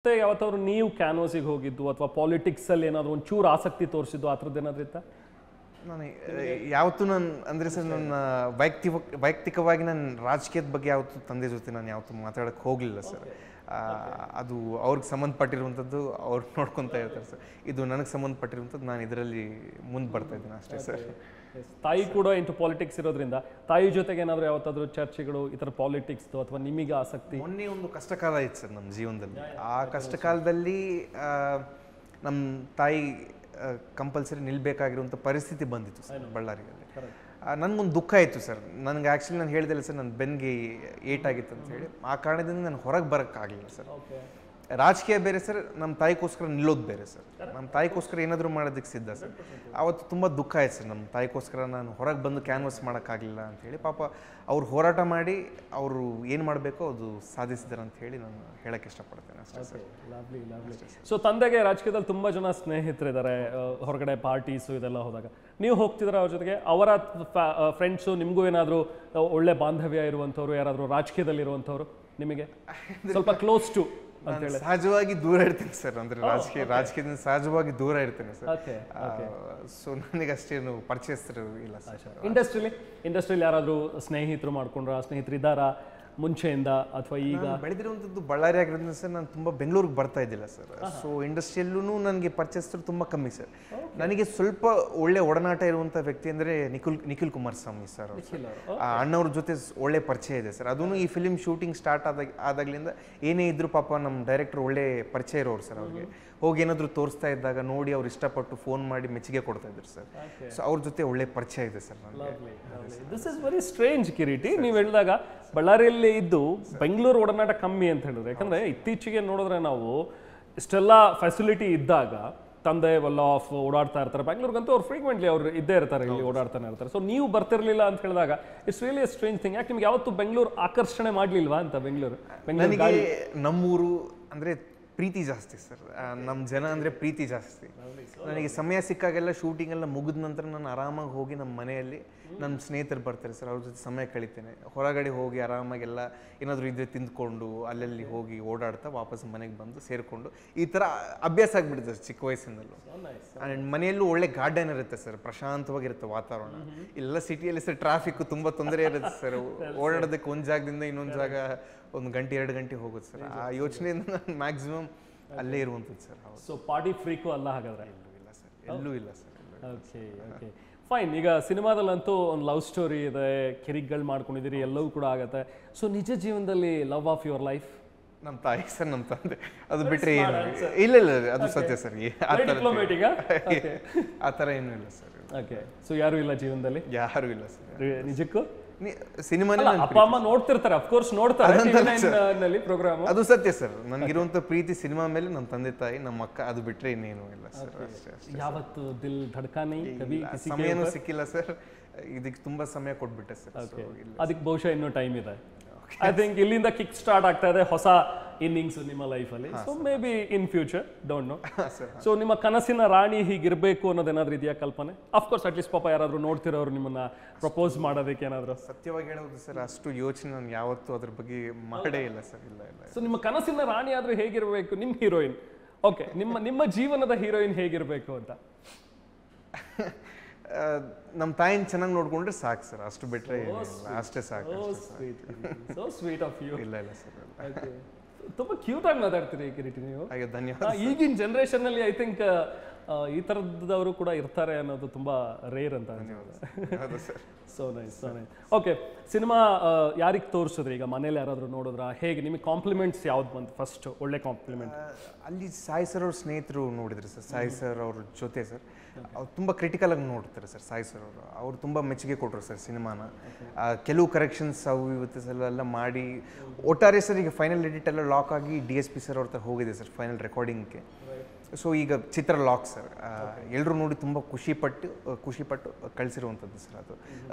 ಮತ್ತೆ ಯಾವತ್ತಾದ್ರೂ ನೀವು ಕ್ಯಾನ್ವಾಸಿಗೆ ಹೋಗಿದ್ದು ಅಥವಾ ಪಾಲಿಟಿಕ್ಸಲ್ಲಿ ಏನಾದರೂ ಒಂಚೂರು ಆಸಕ್ತಿ ತೋರಿಸಿದ್ದು ಆ ಥರದ್ದು ಏನಾದರೂ ಇತ್ತಾ? ನಾನು ಯಾವತ್ತೂ ನಾನು ಅಂದರೆ ಸರ್ ನನ್ನ ವೈಯಕ್ತಿಕವಾಗಿ ನಾನು ರಾಜಕೀಯದ ಬಗ್ಗೆ ಯಾವತ್ತೂ ತಂದೆ ಜೊತೆ ನಾನು ಯಾವತ್ತೂ ಮಾತಾಡೋಕ್ಕೆ ಹೋಗಲಿಲ್ಲ ಸರ್. ಅದು ಅವ್ರಿಗೆ ಸಂಬಂಧಪಟ್ಟಿರುವಂಥದ್ದು ಅವ್ರು ನೋಡ್ಕೊತಾ ಇರ್ತಾರೆ ಸರ್. ಇದು ನನಗೆ ಸಂಬಂಧಪಟ್ಟಿರುವಂಥದ್ದು ನಾನು ಇದರಲ್ಲಿ ಮುಂದೆ ಬರ್ತಾ ಇದ್ದೀನಿ ಅಷ್ಟೇ ಸರ್. ತಾಯಿ ಕೂಡ ಇಂಟು ಪಾಲಿಟಿಕ್ಸ್ ಇರೋದ್ರಿಂದ ತಾಯಿ ಜೊತೆಗೆ ಏನಾದರೂ ಯಾವತ್ತಾದ್ರೂ ಚರ್ಚೆಗಳು ಈ ಥರ ಪಾಲಿಟಿಕ್ಸ್ದು ಅಥವಾ ನಿಮಗೆ ಆಸಕ್ತಿ? ಮೊನ್ನೆ ಒಂದು ಕಷ್ಟಕಾಲ ಇತ್ತು ಸರ್ ನಮ್ಮ ಜೀವನದಲ್ಲಿ. ಆ ಕಷ್ಟಕಾಲದಲ್ಲಿ ನಮ್ಮ ತಾಯಿ ಕಂಪಲ್ಸರಿ ನಿಲ್ಬೇಕಾಗಿರುವಂಥ ಪರಿಸ್ಥಿತಿ ಬಂದಿತ್ತು ಸರ್ ಬಳ್ಳಾರಿಯಲ್ಲಿ. ನನಗೊಂದು ದುಃಖ ಇತ್ತು ಸರ್. ನನಗೆ ಆ್ಯಕ್ಚುಲಿ ನಾನು ಹೇಳಿದೆಲ್ಲ ಸರ್, ನನ್ನ ಬೆನ್ನಿಗೆ ಏಟಾಗಿತ್ತು ಅಂತ ಹೇಳಿ. ಆ ಕಾರಣದಿಂದ ನಾನು ಹೊರಗೆ ಬರೋಕ್ಕಾಗಲಿಲ್ಲ ಸರ್. ರಾಜಕೀಯ ಬೇರೆ ಸರ್, ನಮ್ಮ ತಾಯಿಗೋಸ್ಕರ ನಿಲ್ಲೋದು ಬೇರೆ ಸರ್. ನಮ್ಮ ತಾಯಿಗೋಸ್ಕರ ಏನಾದರೂ ಮಾಡೋದಕ್ಕೆ ಸಿದ್ಧ ಸರ್. ಆವತ್ತು ತುಂಬ ದುಃಖ ಆಯ್ತು ಸರ್. ನಮ್ಮ ತಾಯಿಗೋಸ್ಕರ ನಾನು ಹೊರಗೆ ಬಂದು ಕ್ಯಾನ್ವಾಸ್ ಮಾಡೋಕ್ಕಾಗಲಿಲ್ಲ ಅಂಥೇಳಿ. ಪಾಪ ಅವ್ರು ಹೋರಾಟ ಮಾಡಿ ಅವರು ಏನು ಮಾಡಬೇಕೋ ಅದು ಸಾಧಿಸಿದಾರೆ ಅಂತ ಹೇಳಿ ನಾನು ಹೇಳೋಕ್ಕೆ ಇಷ್ಟಪಡ್ತೇನೆ ಅಷ್ಟೇ ಸರ್. ಲಾವ್ಲಿ ಲಾವ್ಲಿ. ಸೊ ತಂದೆಗೆ ರಾಜಕೀಯದಲ್ಲಿ ತುಂಬ ಜನ ಸ್ನೇಹಿತರಿದ್ದಾರೆ, ಹೊರಗಡೆ ಪಾರ್ಟೀಸು ಇದೆಲ್ಲ ಹೋದಾಗ ನೀವು ಹೋಗ್ತಿದ್ರೆ ಅವ್ರ ಜೊತೆಗೆ. ಅವರ ಫ್ರೆಂಡ್ಸು ನಿಮಗೂ ಏನಾದರೂ ಒಳ್ಳೆ ಬಾಂಧವ್ಯ ಇರುವಂಥವ್ರು ಯಾರಾದರೂ ರಾಜಕೀಯದಲ್ಲಿರುವಂಥವ್ರು ನಿಮಗೆ ಸ್ವಲ್ಪ ಕ್ಲೋಸ್ ಟು? ಸಹಜವಾಗಿ ದೂರ ಇರ್ತೇನೆ ಸರ್. ಅಂದ್ರೆ ರಾಜಕೀಯದಿಂದ ಸಹಜವಾಗಿ ದೂರ ಇರ್ತೇನೆ ಸರ್. ಸೊ ನನಗೆ ಅಷ್ಟೇನು ಪರಿಚಯಸ್ಥರು ಇಲ್ಲ ಸರ್. ಇಂಡಸ್ಟ್ರಿಯಲ್ಲಿ ಯಾರಾದರೂ ಸ್ನೇಹಿತರು ಮಾಡ್ಕೊಂಡ್ರ, ಸ್ನೇಹಿತರು ಇದ್ದಾರಾ ಮುಂಚೆಯಿಂದ ಅಥವಾ ಈಗ? ಬೆಳೆದಿರುವಂಥದ್ದು ಬಳ್ಳಾರಿ ಆಗಿರೋದ್ರಿಂದ ಸರ್ ನಾನು ತುಂಬ ಬೆಂಗಳೂರಿಗೆ ಬರ್ತಾ ಇದ್ದಿಲ್ಲ ಸರ್. ಸೊ ಇಂಡಸ್ಟ್ರಿಯಲ್ಲೂ ನನಗೆ ಪರಿಚಯಸ್ಥರು ತುಂಬ ಕಮ್ಮಿ ಸರ್. ನನಗೆ ಸ್ವಲ್ಪ ಒಳ್ಳೆ ಒಡನಾಟ ಇರುವಂಥ ವ್ಯಕ್ತಿ ಅಂದರೆ ನಿಖಿಲ್ ಕುಮಾರಸ್ವಾಮಿ ಸರ್. ಅಣ್ಣವ್ರ ಜೊತೆ ಒಳ್ಳೆ ಪರಿಚಯ ಇದೆ ಸರ್. ಅದೂ ಈ ಫಿಲಿಮ್ ಶೂಟಿಂಗ್ ಸ್ಟಾರ್ಟ್ ಆದಾಗಲಿಂದ ಏನೇ ಇದ್ರೂ ಪಾಪ ನಮ್ಮ ಡೈರೆಕ್ಟರ್ ಒಳ್ಳೆ ಪರಿಚಯ ಇರೋರು ಸರ್. ಅವ್ರಿಗೆ ಹೋಗಿ ಏನಾದರೂ ತೋರಿಸ್ತಾ ಇದ್ದಾಗ ನೋಡಿ ಅವ್ರು ಇಷ್ಟಪಟ್ಟು ಫೋನ್ ಮಾಡಿ ಮೆಚ್ಚುಗೆ ಕೊಡ್ತಾ ಇದ್ರು ಸರ್. ಸೊ ಅವ್ರ ಜೊತೆ ಒಳ್ಳೆ ಪರಿಚಯ ಇದೆ ಸರ್ ನನಗೆ. This is very strange Kiriti. ನೀವು ಹೇಳಿದಾಗ ಬಳ್ಳಾರಿಯಲ್ಲಿ ಇದ್ದು ಬೆಂಗಳೂರು ಒಡನಾಟ ಕಮ್ಮಿ ಅಂತ ಹೇಳಿದ್ರೆ, ಯಾಕಂದರೆ ಇತ್ತೀಚೆಗೆ ನೋಡಿದ್ರೆ ನಾವು ಇಷ್ಟೆಲ್ಲ ಫೆಸಿಲಿಟಿ ಇದ್ದಾಗ ತಂದೆ ವೆಲ್ ಆಫ್ ಓಡಾಡ್ತಾ ಇರ್ತಾರೆ. ಬೆಂಗಳೂರಿಗಂತೂ ಅವ್ರು ಫ್ರೀಕ್ವೆಂಟ್ಲಿ ಅವ್ರು ಇದ್ದೇ ಇರ್ತಾರೆ, ಇಲ್ಲಿ ಓಡಾಡ್ತಾನೆ ಇರ್ತಾರೆ. ಸೊ ನೀವು ಬರ್ತಿರ್ಲಿಲ್ಲ ಅಂತ ಹೇಳಿದಾಗ it's really A strange thing. ಯಾಕೆ ನಿಮ್ಗೆ ಯಾವತ್ತು ಬೆಂಗಳೂರು ಆಕರ್ಷಣೆ ಮಾಡಲಿಲ್ವಾ ಅಂತ? ಬೆಂಗಳೂರು ನನಗೆ ನಮ್ಮೂರು ಅಂದರೆ ಪ್ರೀತಿ ಜಾಸ್ತಿ ಸರ್. ನಮ್ಮ ಜನ ಅಂದರೆ ಪ್ರೀತಿ ಜಾಸ್ತಿ. ನನಗೆ ಸಮಯ ಸಿಕ್ಕಾಗೆಲ್ಲ ಶೂಟಿಂಗ್ ಎಲ್ಲ ಮುಗಿದ ನಂತರ ನಾನು ಆರಾಮಾಗಿ ಹೋಗಿ ನಮ್ಮ ಮನೆಯಲ್ಲಿ ನನ್ನ ಸ್ನೇಹಿತರು ಬರ್ತಾರೆ ಸರ್, ಅವ್ರ ಜೊತೆ ಸಮಯ ಕಳಿತೇನೆ. ಹೊರಗಡೆ ಹೋಗಿ ಆರಾಮಾಗೆಲ್ಲ ಏನಾದರೂ ಇದ್ರೆ ತಿಂದ್ಕೊಂಡು ಅಲ್ಲಲ್ಲಿ ಹೋಗಿ ಓಡಾಡ್ತಾ ವಾಪಸ್ ಮನೆಗೆ ಬಂದು ಸೇರಿಕೊಂಡು ಈ ಥರ ಅಭ್ಯಾಸ ಆಗಿಬಿಡುತ್ತೆ ಸರ್ ಚಿಕ್ಕ ವಯಸ್ಸಿನಲ್ಲೂ. ಆ್ಯಂಡ್ ಮನೆಯಲ್ಲೂ ಒಳ್ಳೆ ಗಾರ್ಡನ್ ಇರುತ್ತೆ ಸರ್, ಪ್ರಶಾಂತವಾಗಿರುತ್ತೆ ವಾತಾವರಣ. ಇಲ್ಲ ಸಿಟಿಯಲ್ಲಿ ಸರ್ ಟ್ರಾಫಿಕ್ ತುಂಬ ತೊಂದರೆ ಇರುತ್ತೆ ಸರ್. ಓಡಾಡೋದಕ್ಕೆ ಒಂದು ಜಾಗದಿಂದ ಇನ್ನೊಂದು ಜಾಗ 1 ಗಂಟೆ 2 ಗಂಟೆ ಹೋಗುತ್ತೆ ಸರ್. ಆ ಯೋಚನೆಯಿಂದ ನಾನು ಮ್ಯಾಕ್ಸಿಮಮ್ ಅಲ್ಲೇ ಇರುವಂಥದ್ದು ಸರ್. ಸೊ ಪಾರ್ಟಿ ಫ್ರೀಕು ಅಲ್ಲ ಹಾಗಾದ್ರೆ? ಇಲ್ಲ ಸರ್, ಎಲ್ಲೂ ಇಲ್ಲ ಸರ್. Okay okay fine. ಈಗ ಸಿನಿಮಾದಲ್ಲಂತೂ ಒಂದು ಲವ್ ಸ್ಟೋರಿ ಇದೆ, ಕಿರಿಕ್ಗಳು ಮಾಡ್ಕೊಂಡಿದ್ದೀರಿ, ಎಲ್ಲವೂ ಕೂಡ ಆಗುತ್ತೆ. ಸೊ ನಿಜ ಜೀವನದಲ್ಲಿ ಲವ್ ಆಫ್ ಯುವರ್ ಲೈಫ್? ನಮ್ಮ ತಾಯಿ ಸರ್, ನಮ್ಮ ತಂದೆ. ಅದು ಬಿಟ್ಟರೆ ಏನು ಇಲ್ಲ. ಇಲ್ಲ ಅದು ಸತ್ಯ ಸರ್. ಆ ಥರ ಏನೂ ಇಲ್ಲ ಸರ್. ಓಕೆ. ಸೊ ಯಾರೂ ಇಲ್ಲ ಜೀವನದಲ್ಲಿ? ಯಾರೂ ಇಲ್ಲ ಸರ್. ನಿಜಕ್ಕೂ ಸಿನಿಮಾನ ಅಪ್ಪ ಅಮ್ಮ ನೋಡ್ತಿರ್ತಾರೆ, ಅಫ್ಕೋರ್ಸ್ ನೋಡ್ತಾರೆ ಪ್ರೋಗ್ರಾಮ್. ಅದು ಸತ್ಯ ಸರ್. ನನಗಿರುವಂಥ ಪ್ರೀತಿ ಸಿನಿಮಾ ಮೇಲೆ ನಮ್ಮ ತಂದೆ ತಾಯಿ, ನಮ್ಮ ಅಕ್ಕ, ಅದು ಬಿಟ್ಟರೆ ಇನ್ನೇನು ಇಲ್ಲ ಸರ್. ಯಾವತ್ತು ದಿಲ್ ಧಡ್ಕಾನಿ ಸಮಯನೂ ಸಿಕ್ಕಿಲ್ಲ ಸರ್. ಇದಕ್ಕೆ ತುಂಬ ಸಮಯ ಕೊಟ್ಬಿಟ್ಟೆ ಸರ್. ಅದಕ್ಕೆ ಬಹುಶಃ ಇನ್ನೂ ಟೈಮ್ ಇದೆ. ಐ ಥಿಂಕ್ ಇಲ್ಲಿಂದ ಕಿಕ್ ಸ್ಟಾರ್ಟ್ ಆಗ್ತಾ ಇದೆ ಹೊಸ ಇನ್ನಿಂಗ್ಸ್ ನಿಮ್ಮ ಲೈಫಲ್ಲಿ. So may be in future, don't know. So ನಿಮ್ಮ ಕನಸಿನ ರಾಣಿ ಹೀಗಿರಬೇಕು ಅನ್ನೋದೇನಾದ್ರೂ ಇದೆಯಾ ಕಲ್ಪನೆ? ಅಫ್ಕೋರ್ಸ್ ಅಟ್ಲೀಸ್ಟ್ ಪಾಪ ಯಾರಾದರೂ ನೋಡ್ತಿರೋರು ನಿಮ್ಮನ್ನ ಪ್ರಪೋಸ್ ಮಾಡೋದಕ್ಕೆ ಏನಾದರೂ? ಸತ್ಯವಾಗಿ ಹೇಳೋದು ಸರ್, ಅಷ್ಟು ಯೋಚನೆ ನಾನು ಯಾವತ್ತೂ ಅದ್ರ ಬಗ್ಗೆ ಮಾಡೇ ಇಲ್ಲ ಸರ್. ಇಲ್ಲ ಇಲ್ಲ. ಸೊ ನಿಮ್ಮ ಕನಸಿನ ರಾಣಿ ಆದರೂ ಹೇಗಿರಬೇಕು ನಿಮ್ಮ ಹೀರೋಯಿನ್? ಓಕೆ, ನಿಮ್ಮ ಜೀವನದ ಹೀರೋಯಿನ್ ಹೇಗಿರಬೇಕು ಅಂತ? ನಮ್ಮ ತಾಯಿನ ಚೆನ್ನಾಗಿ ನೋಡ್ಕೊಂಡ್ರೆ ಸಾಕು ಸರ್, ಅಷ್ಟು ಬಿಟ್ಟರೆ ಅಷ್ಟೇ ಸಾಕು. So sweet of you. ಇಲ್ಲ ಇಲ್ಲ ಸರ್. ತುಂಬ ಕ್ಯೂಟ್ ಆಗಿ ಮಾತಾಡ್ತೀರಿ ಕಿರೀಟಿ ನೀವು. ಧನ್ಯವಾದ. ಈಗಿನ ಜನರೇಷನ್ನಲ್ಲಿ ಐ ಥಿಂಕ್ ಈ ಥರದವರು ಕೂಡ ಇರ್ತಾರೆ ಅನ್ನೋದು ತುಂಬ ರೇರ್ ಅಂತ. So nice, so nice. Okay, cinema ಯಾರಿಗೆ ತೋರಿಸಿದ್ರಿ? ಈಗ ಮನೇಲಿ ಯಾರಾದರೂ ನೋಡಿದ್ರಾ? ಹೇಗೆ ನಿಮಗೆ ಕಾಂಪ್ಲಿಮೆಂಟ್ಸ್ ಯಾವ್ದು ಬಂತು ಫಸ್ಟ್ ಒಳ್ಳೆ ಕಾಂಪ್ಲಿಮೆಂಟ್? ಅಲ್ಲಿ ಸಾಯಿ ಸರ್ ಅವ್ರ ಸ್ನೇಹಿತರು ನೋಡಿದ್ರು ಸರ್. ಸಾಯಿ ಸರ್ ಅವ್ರ ಜೊತೆ ಸರ್ ಅವ್ರು ತುಂಬ ಕ್ರಿಟಿಕಲ್ ಆಗಿ ನೋಡ್ತಾರೆ ಸರ್. ಸಾಯಿ ಸರ್ ಅವರು ತುಂಬ ಮೆಚ್ಚುಗೆ ಕೊಟ್ಟರು ಸರ್ ಸಿನಿಮಾನ. ಕೆಲವು ಕರೆಕ್ಷನ್ಸ್ ಅವು ಇವತ್ತು ಎಲ್ಲ ಮಾಡಿ ಒಟ್ಟಾರೆ ಸರ್ ಈಗ ಫೈನಲ್ ಎಡಿಟ್ ಎಲ್ಲ ಲಾಕ್ ಆಗಿ DSP ಸರ್ ಅವ್ರ ಹತ್ರ ಹೋಗಿದೆ ಸರ್ ಫೈನಲ್ ರೆಕಾರ್ಡಿಂಗ್ಗೆ. ಸೊ ಈಗ ಚಿತ್ರ ಲಾಕ್ ಸರ್. ಎಲ್ಲರೂ ನೋಡಿ ತುಂಬ ಖುಷಿಪಟ್ಟು ಕಳಿಸಿರುವಂಥದ್ದು ಸರ್. ಅದು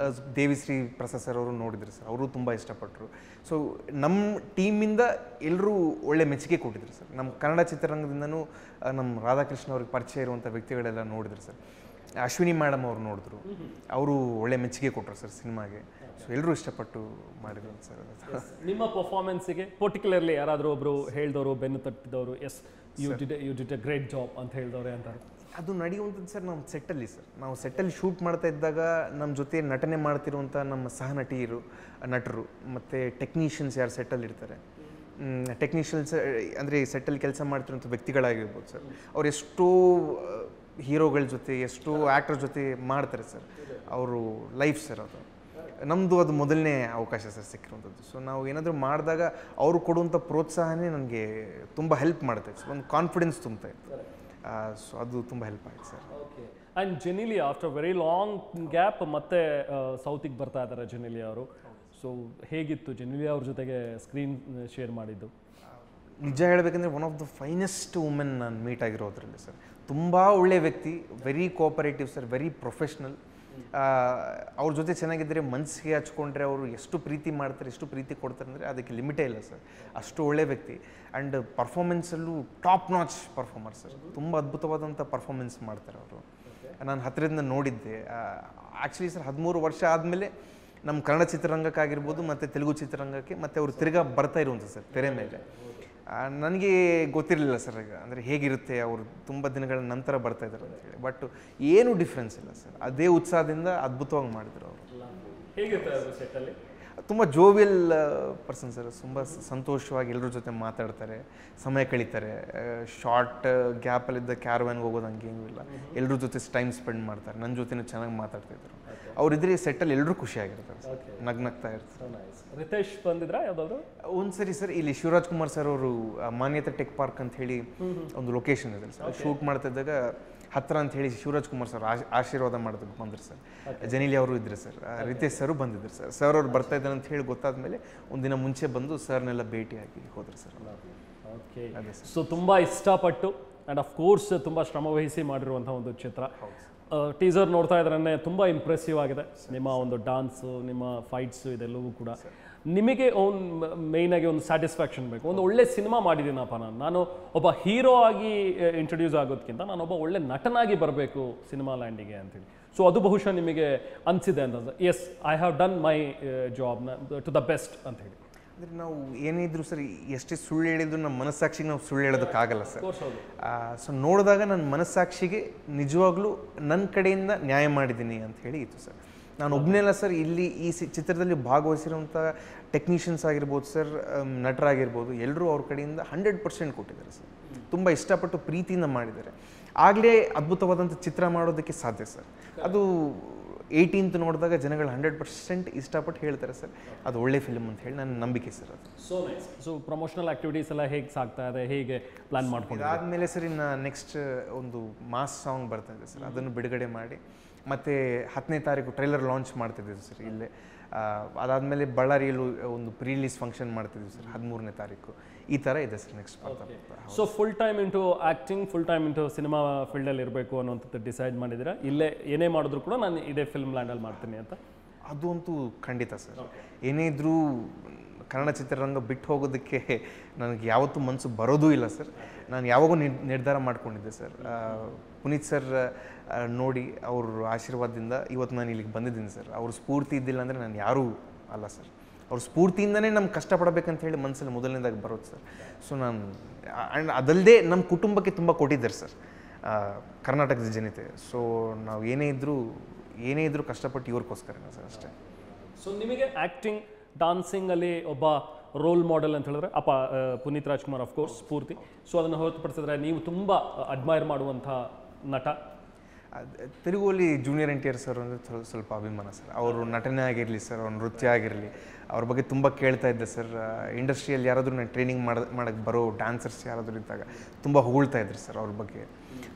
ದೇವಿಶ್ರೀ ಪ್ರಸಾದ್ ಸರ್ ಅವರು ನೋಡಿದ್ರು ಸರ್, ಅವರು ತುಂಬ ಇಷ್ಟಪಟ್ಟರು. ಸೊ ನಮ್ಮ ಟೀಮಿಂದ ಎಲ್ಲರೂ ಒಳ್ಳೆ ಮೆಚ್ಚುಗೆ ಕೊಟ್ಟಿದ್ರು ಸರ್. ನಮ್ಮ ಕನ್ನಡ ಚಿತ್ರರಂಗದಿಂದನೂ ನಮ್ಮ ರಾಧಾಕೃಷ್ಣ ಅವ್ರಿಗೆ ಪರಿಚಯ ಇರುವಂಥ ವ್ಯಕ್ತಿಗಳೆಲ್ಲ ನೋಡಿದ್ರು ಸರ್. ಅಶ್ವಿನಿ ಮೇಡಮ್ ಅವ್ರು ನೋಡಿದ್ರು, ಅವರು ಒಳ್ಳೆ ಮೆಚ್ಚುಗೆ ಕೊಟ್ಟರು ಸರ್ ಸಿನಿಮಾಗೆ. ಸೊ ಎಲ್ಲರೂ ಇಷ್ಟಪಟ್ಟು ಮಾಡಿದ್ರು ಸರ್. ನಿಮ್ಮ ಪರ್ಫಾರ್ಮೆನ್ಸಿಗೆ ಪರ್ಟಿಕ್ಯುಲರ್ಲಿ ಯಾರಾದರೂ ಒಬ್ಬರು ಹೇಳಿದವರು, ಬೆನ್ನು ತಟ್ಟಿದವರು, yes you did a great job ಅಂತ ಹೇಳಿದವ್ರೆ ಅಂತಾರೆ? ಅದು ನಡೆಯುವಂಥದ್ದು ಸರ್ ನಮ್ಮ ಸೆಟ್ಟಲ್ಲಿ ಸರ್. ನಾವು ಸೆಟ್ಟಲ್ಲಿ ಶೂಟ್ ಮಾಡ್ತಾ ಇದ್ದಾಗ ನಮ್ಮ ಜೊತೆ ನಟನೆ ಮಾಡ್ತಿರುವಂಥ ನಮ್ಮ ಸಹ ನಟರು ಮತ್ತು ಟೆಕ್ನಿಷಿಯನ್ಸ್ ಯಾರು ಸೆಟ್ಟಲ್ಲಿ ಇರ್ತಾರೆ, ಟೆಕ್ನಿಷಿಯನ್ಸ್ ಅಂದರೆ ಸೆಟ್ಟಲ್ಲಿ ಕೆಲಸ ಮಾಡ್ತಿರೋಂಥ ವ್ಯಕ್ತಿಗಳಾಗಿರ್ಬೋದು ಸರ್. ಅವ್ರು ಎಷ್ಟೋ ಹೀರೋಗಳ ಜೊತೆ, ಎಷ್ಟೋ ಆ್ಯಕ್ಟರ್ ಜೊತೆ ಮಾಡ್ತಾರೆ ಸರ್. ಅವರು ಲೈಫ್ ಸರ್ ಅದು. ನಮ್ಮದು ಅದು ಮೊದಲನೇ ಅವಕಾಶ ಸರ್ ಸಿಕ್ಕಿರುವಂಥದ್ದು. ಸೊ ನಾವು ಏನಾದರೂ ಮಾಡಿದಾಗ ಅವರು ಕೊಡುವಂಥ ಪ್ರೋತ್ಸಾಹನೇ ನನಗೆ ತುಂಬ ಹೆಲ್ಪ್ ಮಾಡುತ್ತೆ ಸರ್, ಒಂದು ಕಾನ್ಫಿಡೆನ್ಸ್ ತುಂಬ್ತಾ ಇತ್ತು. ಸೊ ಅದು ತುಂಬ ಹೆಲ್ಪ್ ಆಯಿತು ಸರ್. Okay. And Genelia after very long gap ಮತ್ತೆ ಸೌತಿಗೆ ಬರ್ತಾ ಇದ್ದಾರೆ ಜೆನಿಲಿಯಾ ಅವರು. ಸೊ ಹೇಗಿತ್ತು ಜೆನಿಲಿಯಾ ಅವ್ರ ಜೊತೆಗೆ ಸ್ಕ್ರೀನ್ ಶೇರ್ ಮಾಡಿದ್ದು? ನಿಜ ಹೇಳಬೇಕಂದ್ರೆ one of the finest women ನಾನು ಮೀಟ್ ಆಗಿರೋದ್ರಲ್ಲಿ ಸರ್. ತುಂಬ ಒಳ್ಳೆಯ ವ್ಯಕ್ತಿ, very cooperative sir, very professional. ಅವ್ರ ಜೊತೆ ಚೆನ್ನಾಗಿದ್ದರೆ ಮನಸ್ಸಿಗೆ ಹಚ್ಕೊಂಡ್ರೆ ಅವರು ಎಷ್ಟು ಪ್ರೀತಿ ಮಾಡ್ತಾರೆ, ಎಷ್ಟು ಪ್ರೀತಿ ಕೊಡ್ತಾರೆ ಅಂದರೆ ಅದಕ್ಕೆ ಲಿಮಿಟೇ ಇಲ್ಲ ಸರ್. ಅಷ್ಟು ಒಳ್ಳೆಯ ವ್ಯಕ್ತಿ. ಆ್ಯಂಡ್ ಪರ್ಫಾರ್ಮೆನ್ಸಲ್ಲೂ ಟಾಪ್ ನಾಚ್ ಪರ್ಫಾರ್ಮರ್ ಸರ್. ತುಂಬ ಅದ್ಭುತವಾದಂಥ ಪರ್ಫಾರ್ಮೆನ್ಸ್ ಮಾಡ್ತಾರೆ ಅವರು. ನಾನು ಹತ್ತಿರದಿಂದ ನೋಡಿದ್ದೆ. ಆ್ಯಕ್ಚುಲಿ ಸರ್ 13 ವರ್ಷ ಆದಮೇಲೆ ನಮ್ಮ ಕನ್ನಡ ಚಿತ್ರರಂಗಕ್ಕಾಗಿರ್ಬೋದು ಮತ್ತು ತೆಲುಗು ಚಿತ್ರರಂಗಕ್ಕೆ ಮತ್ತು ಅವರು ತಿರ್ಗಾ ಬರ್ತಾ ಇರುವಂಥ ಸರ್ ತೆರೆ ಮೇಲೆ. ನನಗೆ ಗೊತ್ತಿರಲಿಲ್ಲ ಸರ್ ಅಂದರೆ ಹೇಗಿರುತ್ತೆ, ಅವರು ತುಂಬ ದಿನಗಳ ನಂತರ ಬರ್ತಾ ಇದ್ದಾರೆ ಅಂತೇಳಿ. ಬಟ್ ಏನೂ ಡಿಫ್ರೆನ್ಸ್ ಇಲ್ಲ ಸರ್. ಅದೇ ಉತ್ಸಾಹದಿಂದ ಅದ್ಭುತವಾಗಿ ಮಾಡಿದ್ರು ಅವರು. ಹೇಗಿರುತ್ತೆ ಸೆಟ್ಟಲ್ಲಿ? ತುಂಬ ಜೋವಿಯಲ್ ಪರ್ಸನ್ ಸರ್. ತುಂಬ ಸಂತೋಷವಾಗಿ ಎಲ್ಲರ ಜೊತೆ ಮಾತಾಡ್ತಾರೆ, ಸಮಯ ಕಳೀತಾರೆ. ಶಾರ್ಟ್ ಗ್ಯಾಪಲ್ಲಿದ್ದ ಕ್ಯಾರವ್ಯಾನ್ಗೆ ಹೋಗೋದು ಹಂಗೇನೂ ಇಲ್ಲ. ಎಲ್ಲರ ಜೊತೆ ಟೈಮ್ ಸ್ಪೆಂಡ್ ಮಾಡ್ತಾರೆ. ನನ್ನ ಜೊತೆನೂ ಚೆನ್ನಾಗಿ ಮಾತಾಡ್ತಿದ್ರು. ಅವರಿದ್ರೆ ಸೆಟ್ಟಲ್ಲಿ ಎಲ್ಲರೂ ಖುಷಿಯಾಗಿರ್ತಾರೆ ಸರ್, ನಗ್ನಗ್ತಾ ಇರ್ತಾರೆ. ರಿತೇಶ್ ಬಂದಿದ್ರಾ ಯಾವುದಾದ್ರು? ಒಂದು ಸರಿ ಸರ್ ಇಲ್ಲಿ ಶಿವರಾಜ್ ಕುಮಾರ್ ಸರ್ ಅವರು ಮಾನ್ಯತೆ ಟೆಕ್ ಪಾರ್ಕ್ ಅಂತ ಹೇಳಿ ಒಂದು ಲೊಕೇಶನ್ ಇದೆ ಸರ್. ಶೂಟ್ ಮಾಡ್ತಾ ಇದ್ದಾಗ ಹತ್ತಿರ ಅಂತ ಹೇಳಿ ಶಿವರಾಜ್ ಕುಮಾರ್ ಸರ್ ಆಶೀರ್ವಾದ ಮಾಡೋದಕ್ಕೆ ಬಂದರು ಸರ್. ಜೆನಿಲಿಯಾ ಅವರು ಇದ್ರು ಸರ್, ರಿತೇಶ್ ಸರು ಬಂದಿದ್ರು ಸರ್. ಸರ್ ಅವ್ರು ಬರ್ತಾ ಇದ್ದಾರೆ ಅಂತ ಹೇಳಿ ಗೊತ್ತಾದ್ಮೇಲೆ ಒಂದಿನ ಮುಂಚೆ ಬಂದು ಸರ್ನೆಲ್ಲ ಭೇಟಿಯಾಗಿ ಹೋದ್ರು ಸರ್. ಓಕೆ. ಸೊ ತುಂಬ ಇಷ್ಟಪಟ್ಟು ಆ್ಯಂಡ್ ಆಫ್ ಕೋರ್ಸ್ ತುಂಬ ಶ್ರಮವಹಿಸಿ ಮಾಡಿರುವಂಥ ಒಂದು ಚಿತ್ರ. ಟೀಸರ್ ನೋಡ್ತಾ ಇದ್ರೇ ತುಂಬ ಇಂಪ್ರೆಸಿವ್ ಆಗಿದೆ. ನಿಮ್ಮ ಒಂದು ಡಾನ್ಸು, ನಿಮ್ಮ ಫೈಟ್ಸು, ಇದೆಲ್ಲವೂ ಕೂಡ ನಿಮಗೆ ಒಂದು ಮೇಯ್ನಾಗಿ ಒಂದು ಸ್ಯಾಟಿಸ್ಫ್ಯಾಕ್ಷನ್ ಬೇಕು. ಒಂದು ಒಳ್ಳೆ ಸಿನಿಮಾ ಮಾಡಿದ್ದೀನಪ್ಪ ನಾನು ಒಬ್ಬ ಹೀರೋ ಆಗಿ ಇಂಟ್ರೊಡ್ಯೂಸ್ ಆಗೋದಕ್ಕಿಂತ ನಾನೊಬ್ಬ ಒಳ್ಳೆ ನಟನಾಗಿ ಬರಬೇಕು ಸಿನಿಮಾ ಲ್ಯಾಂಡಿಗೆ ಅಂತೇಳಿ. ಸೊ ಅದು ಬಹುಶಃ ನಿಮಗೆ ಅನಿಸಿದೆ ಅಂತ. Yes, I have done my ಜಾಬ್ನ ಟು ದ ಬೆಸ್ಟ್ ಅಂತ ಹೇಳಿ. ಅಂದರೆ ನಾವು ಏನೇ ಇದ್ರು ಸರ್, ಎಷ್ಟೇ ಸುಳ್ಳು ಹೇಳಿದ್ರು ನಮ್ಮ ಮನಸ್ಸಾಕ್ಷಿಗೆ ನಾವು ಸುಳ್ಳು ಹೇಳೋದಕ್ಕಾಗಲ್ಲ ಸರ್. ಸೊ ನೋಡಿದಾಗ ನನ್ನ ಮನಸ್ಸಾಕ್ಷಿಗೆ ನಿಜವಾಗ್ಲೂ ನನ್ನ ಕಡೆಯಿಂದ ನ್ಯಾಯ ಮಾಡಿದ್ದೀನಿ ಅಂತ ಹೇಳಿ ಇತ್ತು ಸರ್. ನಾನು ಒಬ್ಬನೇಲ್ಲ ಸರ್, ಇಲ್ಲಿ ಈ ಚಿತ್ರದಲ್ಲಿ ಭಾಗವಹಿಸಿರುವಂಥ ಟೆಕ್ನಿಷಿಯನ್ಸ್ ಆಗಿರ್ಬೋದು ಸರ್, ನಟರಾಗಿರ್ಬೋದು, ಎಲ್ಲರೂ ಅವ್ರ ಕಡೆಯಿಂದ 100% ಕೊಟ್ಟಿದ್ದಾರೆ ಸರ್. ತುಂಬ ಇಷ್ಟಪಟ್ಟು ಪ್ರೀತಿಯಿಂದ ಮಾಡಿದ್ದಾರೆ. ಆಗಲೇ ಅದ್ಭುತವಾದಂಥ ಚಿತ್ರ ಮಾಡೋದಕ್ಕೆ ಸಾಧ್ಯ ಸರ್. ಅದು 18th ನೋಡಿದಾಗ ಜನಗಳು 100% ಇಷ್ಟಪಟ್ಟು ಹೇಳ್ತಾರೆ ಸರ್, ಅದು ಒಳ್ಳೆ ಫಿಲ್ಮ್ ಅಂತ ಹೇಳಿ ನನ್ನ ನಂಬಿಕೆ ಸರ್ ಅದು. So nice. So promotional activities ಎಲ್ಲ ಹೇಗೆ ಸಾಗ್ತಾ ಇದೆ, ಹೇಗೆ ಪ್ಲ್ಯಾನ್ ಮಾಡ್ಕೊಂಡು? ಅದಾದಮೇಲೆ ಸರ್ ಇನ್ನು ನೆಕ್ಸ್ಟ್ ಒಂದು ಮಾಸ್ ಸಾಂಗ್ ಬರ್ತಾ ಇದೆ ಸರ್, ಅದನ್ನು ಬಿಡುಗಡೆ ಮಾಡಿ ಮತ್ತು 10ನೇ ತಾರೀಕು ಟ್ರೈಲರ್ ಲಾಂಚ್ ಮಾಡ್ತಿದ್ದೀವಿ ಸರ್ ಇಲ್ಲೇ. ಅದಾದಮೇಲೆ ಬಳ್ಳಾರಿಯಲ್ಲೂ ಒಂದು ಪ್ರೀ-ರಿಲೀಸ್ ಫಂಕ್ಷನ್ ಮಾಡ್ತಿದ್ದೀವಿ ಸರ್ 13ನೇ ತಾರೀಕು. ಈ ಥರ ಇದೆ sir next. So full time into acting, full time into cinema ಫೀಲ್ಡಲ್ಲಿ ಇರಬೇಕು ಅನ್ನೋಂಥದ್ದು ಡಿಸೈಡ್ ಮಾಡಿದ್ದೀರಾ? ಇಲ್ಲೇ ಏನೇ ಮಾಡಿದ್ರು ಕೂಡ ನಾನು ಇದೇ ಫಿಲ್ಮ್ ಲ್ಯಾಂಡಲ್ಲಿ ಮಾಡ್ತೀನಿ ಅಂತ? ಅದು ಅಂತೂ ಖಂಡಿತ ಸರ್. ಏನೇ ಇದ್ರೂ ಕನ್ನಡ ಚಿತ್ರರಂಗ ಬಿಟ್ಟು ಹೋಗೋದಕ್ಕೆ ನನಗೆ ಯಾವತ್ತೂ ಮನಸ್ಸು ಬರೋದೂ ಇಲ್ಲ ಸರ್. ನಾನು ಯಾವಾಗೂ ನಿರ್ಧಾರ ಮಾಡ್ಕೊಂಡಿದ್ದೆ ಸರ್. ಪುನೀತ್ ಸರ್ ನೋಡಿ ಅವ್ರ ಆಶೀರ್ವಾದದಿಂದ ಇವತ್ತು ನಾನು ಇಲ್ಲಿಗೆ ಬಂದಿದ್ದೀನಿ ಸರ್. ಅವ್ರ ಸ್ಫೂರ್ತಿ ಇದ್ದಿಲ್ಲ ಅಂದರೆ ನಾನು ಯಾರೂ ಅಲ್ಲ ಸರ್. ಅವ್ರ ಸ್ಫೂರ್ತಿಯಿಂದನೇ ನಮ್ಗೆ ಕಷ್ಟಪಡಬೇಕಂತ ಹೇಳಿ ಮನಸ್ಸಲ್ಲಿ ಮೊದಲನೇದಾಗಿ ಬರೋದು ಸರ್. ಸೊ ನಾನು ಆ್ಯಂಡ್ ಅದಲ್ಲದೆ ನಮ್ಮ ಕುಟುಂಬಕ್ಕೆ ತುಂಬ ಕೊಟ್ಟಿದ್ದಾರೆ ಸರ್ ಕರ್ನಾಟಕದ ಜನತೆ. ಸೊ ನಾವು ಏನೇ ಇದ್ದರೂ ಕಷ್ಟಪಟ್ಟು ಇವ್ರಿಗೋಸ್ಕರನೇ ಸರ್, ಅಷ್ಟೇ. ಸೊ ನಿಮಗೆ ಆ್ಯಕ್ಟಿಂಗ್, ಡಾನ್ಸಿಂಗಲ್ಲಿ ಒಬ್ಬ ರೋಲ್ ಮಾಡೆಲ್ ಅಂತ ಹೇಳಿದ್ರೆ Puneeth Rajkumar of course Spoorthi. So ಅದನ್ನು ಹೊರತುಪಡಿಸಿದ್ರೆ ನೀವು ತುಂಬ ಅಡ್ಮೈರ್ ಮಾಡುವಂಥ ನಟ? ತೆಲುಗುವಲ್ಲಿ ಜೂನಿಯರ್ NTR ಸರ್ ಅಂದರೆ ಸ್ವಲ್ಪ ಅಭಿಮಾನ ಸರ್. ಅವರು ನಟನೆ ಆಗಿರಲಿ ಸರ್, ಅವ್ರ ನೃತ್ಯ ಆಗಿರಲಿ, ಅವ್ರ ಬಗ್ಗೆ ತುಂಬ ಕೇಳ್ತಾ ಇದ್ದೆ ಸರ್. ಇಂಡಸ್ಟ್ರಿಯಲ್ಲಿ ಯಾರಾದರೂ ನಾನು ಟ್ರೈನಿಂಗ್ ಮಾಡೋಕ್ಕೆ ಬರೋ ಡ್ಯಾನ್ಸರ್ಸ್ ಯಾರಾದರೂ ಇದ್ದಾಗ ತುಂಬ ಹೊಗಳ್ತಾ ಇದ್ರು ಸರ್ ಅವ್ರ ಬಗ್ಗೆ.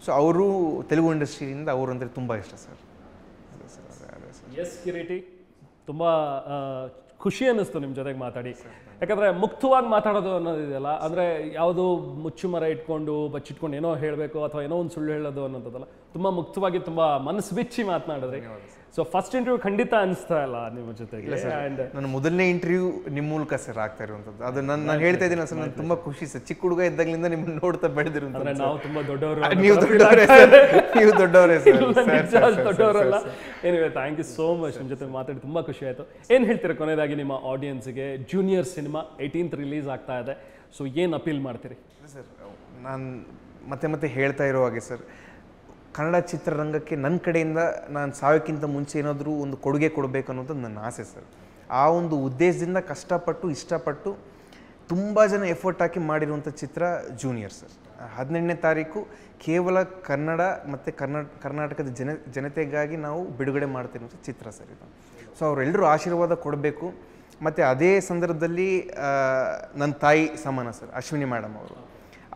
ಸೊ ಅವರು ತೆಲುಗು ಇಂಡಸ್ಟ್ರಿಯಿಂದ ಅವರು ಅಂದರೆ ತುಂಬ ಇಷ್ಟ ಸರ್. ಎಸ್ ಕಿರೀಟಿ, ತುಂಬ ಖುಷಿ ಅನ್ನಿಸ್ತು ನಿಮ್ಮ ಜೊತೆಗೆ ಮಾತಾಡಿ. ಯಾಕಂದರೆ ಮುಕ್ತವಾಗಿ ಮಾತಾಡೋದು ಅನ್ನೋದಿದೆಯಲ್ಲ, ಅಂದರೆ ಯಾವುದು ಮುಚ್ಚುಮರ ಇಟ್ಕೊಂಡು ಬಚ್ಚಿಟ್ಕೊಂಡು ಏನೋ ಹೇಳಬೇಕು ಅಥವಾ ಏನೋ ಒಂದು ಸುಳ್ಳು ಹೇಳೋದು ಅನ್ನೋದಲ್ಲ, ತುಂಬ ಮುಕ್ತವಾಗಿ ತುಂಬ ಮನಸ್ಸು ಬಿಚ್ಚಿ ಮಾತನಾಡಿದ್ರಿ. ಸೊ ಫಸ್ಟ್ ಇಂಟರ್ವ್ಯೂ ಖಂಡಿತ ಅನಿಸ್ತಾ ಇಲ್ಲ ನಿಮ್ಮ ಜೊತೆಗೆ. ಆ್ಯಂಡ್ ನನ್ನ ಮೊದಲನೇ ಇಂಟರ್ವ್ಯೂ ನಿಮ್ಮ ಮೂಲಕ ಸರ್ ಆಗ್ತಾ ಇರುವಂಥದ್ದು. ಅದು ನಾನು ಹೇಳ್ತಾ ಇದ್ದೀನಿ ಸರ್, ನನಗೆ ತುಂಬ ಖುಷಿ ಸರ್. ಚಿಕ್ಕ ಹುಡುಗ ಇದ್ದಾಗಲಿಂದ ನಿಮ್ಮನ್ನು ನೋಡ್ತಾ ಬೆಳೆದಿರುವಂಥ. ನಾವು ತುಂಬ ದೊಡ್ಡವರು, ನೀವು ದೊಡ್ಡವರೇ ಸರ್, ನೀವು ದೊಡ್ಡವರೇ ಸರ್. ದೊಡ್ಡವರಲ್ಲ. ಏನಿವೆ, ಥ್ಯಾಂಕ್ ಯು ಸೋ ಮಚ್. ನಿಮ್ಮ ಜೊತೆ ಮಾತಾಡಿ ತುಂಬ ಖುಷಿ ಆಯಿತು. ಏನು ಹೇಳ್ತೀರಾ ಕೊನೆಯದಾಗಿ ನಿಮ್ಮ ಆಡಿಯನ್ಸ್ಗೆ? ಜೂನಿಯರ್ ಸಿನಿಮಾ 18th ರಿಲೀಸ್ ಆಗ್ತಾ ಇದೆ, ಸೊ ಏನು ಅಪೀಲ್ ಮಾಡ್ತೀರಿ? ಸರ್, ನಾನು ಮತ್ತೆ ಹೇಳ್ತಾ ಇರೋ ಹಾಗೆ ಸರ್, ಕನ್ನಡ ಚಿತ್ರರಂಗಕ್ಕೆ ನನ್ನ ಕಡೆಯಿಂದ ನಾನು ಸಾವಿಕ್ಕಿಂತ ಮುಂಚೆ ಏನಾದರೂ ಒಂದು ಕೊಡುಗೆ ಕೊಡಬೇಕು ಅನ್ನೋದು ನನ್ನ ಆಸೆ ಸರ್. ಆ ಒಂದು ಉದ್ದೇಶದಿಂದ ಕಷ್ಟಪಟ್ಟು ಇಷ್ಟಪಟ್ಟು ತುಂಬ ಜನ ಎಫರ್ಟ್ ಹಾಕಿ ಮಾಡಿರುವಂಥ ಚಿತ್ರ ಜೂನಿಯರ್ ಸರ್. 18ನೇ ತಾರೀಕು ಕೇವಲ ಕನ್ನಡ ಮತ್ತು ಕರ್ನಾಟಕದ ಜನತೆಗಾಗಿ ನಾವು ಬಿಡುಗಡೆ ಮಾಡ್ತಿರುವಂಥ ಚಿತ್ರ ಸರ್ ಇದು. ಸೊ ಅವರೆಲ್ಲರೂ ಆಶೀರ್ವಾದ ಕೊಡಬೇಕು. ಮತ್ತು ಅದೇ ಸಂದರ್ಭದಲ್ಲಿ ನನ್ನ ತಾಯಿ ಸಮಾನ ಸರ್, ಅಶ್ವಿನಿ ಮೇಡಮ್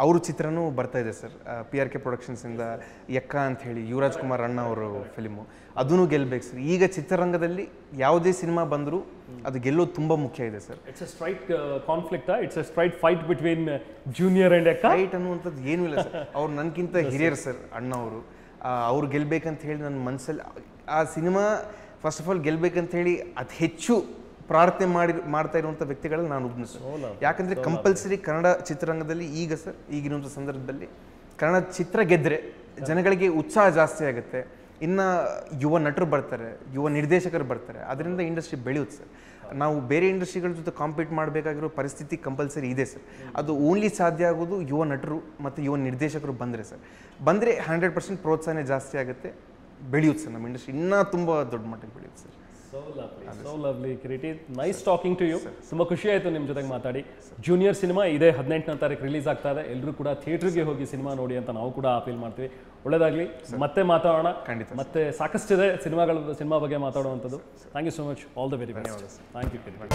ಅವರು ಚಿತ್ರನೂ ಬರ್ತಾ ಇದೆ ಸರ್. PRK ಪ್ರೊಡಕ್ಷನ್ಸಿಂದ ಯಕ್ಕ ಅಂತ ಹೇಳಿ ಯುವರಾಜ್ ಕುಮಾರ್ ಅಣ್ಣ ಅವರು ಫಿಲ್ಮು, ಅದೂ ಗೆಲ್ಲಬೇಕು ಸರ್. ಈಗ ಚಿತ್ರರಂಗದಲ್ಲಿ ಯಾವುದೇ ಸಿನಿಮಾ ಬಂದರೂ ಅದು ಗೆಲ್ಲೋದು ತುಂಬ ಮುಖ್ಯ ಇದೆ sir. It's a straight conflict, it's a straight fight between junior and Yakka. Fight ಅನ್ನುವಂಥದ್ದು ಏನೂ ಇಲ್ಲ ಸರ್. ಅವ್ರು ನನಗಿಂತ ಹಿರಿಯರು ಸರ್, ಅಣ್ಣ ಅವ್ರು ಗೆಲ್ಲಬೇಕಂತ ಹೇಳಿ ನನ್ನ ಮನಸ್ಸಲ್ಲಿ ಆ ಸಿನಿಮಾ ಫಸ್ಟ್ ಆಫ್ ಆಲ್ ಗೆಲ್ಲಬೇಕಂತ ಹೇಳಿ ಅತಿ ಹೆಚ್ಚು ಪ್ರಾರ್ಥನೆ ಮಾಡ್ತಾ ಇರುವಂಥ ವ್ಯಕ್ತಿಗಳಲ್ಲಿ ನಾನು ಒಬ್ಬನು ಸರ್. ಯಾಕಂದರೆ ಕಂಪಲ್ಸರಿ ಕನ್ನಡ ಚಿತ್ರರಂಗದಲ್ಲಿ ಈಗ ಸರ್, ಈಗಿರುವಂಥ ಸಂದರ್ಭದಲ್ಲಿ ಕನ್ನಡ ಚಿತ್ರ ಗೆದ್ದರೆ ಜನಗಳಿಗೆ ಉತ್ಸಾಹ ಜಾಸ್ತಿ ಆಗುತ್ತೆ. ಇನ್ನು ಯುವ ನಟರು ಬರ್ತಾರೆ, ಯುವ ನಿರ್ದೇಶಕರು ಬರ್ತಾರೆ, ಅದರಿಂದ ಇಂಡಸ್ಟ್ರಿ ಬೆಳೆಯುತ್ತೆ ಸರ್. ನಾವು ಬೇರೆ ಇಂಡಸ್ಟ್ರಿಗಳ ಜೊತೆ ಕಾಂಪೀಟ್ ಮಾಡಬೇಕಾಗಿರೋ ಪರಿಸ್ಥಿತಿ ಕಂಪಲ್ಸರಿ ಇದೆ ಸರ್. ಅದು ಓನ್ಲಿ ಸಾಧ್ಯ ಆಗೋದು ಯುವ ನಟರು ಮತ್ತು ಯುವ ನಿರ್ದೇಶಕರು ಬಂದರೆ ಸರ್. ಬಂದರೆ 100% ಪ್ರೋತ್ಸಾಹನೆ ಜಾಸ್ತಿ ಆಗುತ್ತೆ, ಬೆಳೆಯುತ್ತೆ ಸರ್. ನಮ್ಮ ಇಂಡಸ್ಟ್ರಿ ಇನ್ನೂ ತುಂಬ ದೊಡ್ಡ ಮಟ್ಟಿಗೆ ಬೆಳೆಯುತ್ತೆ sir. So lovely, Kireeti. Nice talking to you. ತುಂಬ ಖುಷಿ ಆಯಿತು ನಿಮ್ಮ ಜೊತೆಗೆ ಮಾತಾಡಿ. ಜೂನಿಯರ್ ಸಿನಿಮಾ ಇದೇ 18ನೇ ತಾರೀಕು ರಿಲೀಸ್ ಆಗ್ತಾ ಇದೆ. ಎಲ್ಲರೂ ಕೂಡ ಥಿಯೇಟ್ರಿಗೆ ಹೋಗಿ ಸಿನಿಮಾ ನೋಡಿ ಅಂತ ನಾವು ಕೂಡ ಅಪೀಲ್ ಮಾಡ್ತೀವಿ. ಒಳ್ಳೆಯದಾಗಲಿ, ಮತ್ತೆ ಮಾತಾಡೋಣ. ಮತ್ತೆ ಸಾಕಷ್ಟಿದೆ ಸಿನಿಮಾ ಬಗ್ಗೆ ಮಾತಾಡುವಂಥದ್ದು. Thank you so much. All the very best. Thank you Kiriti.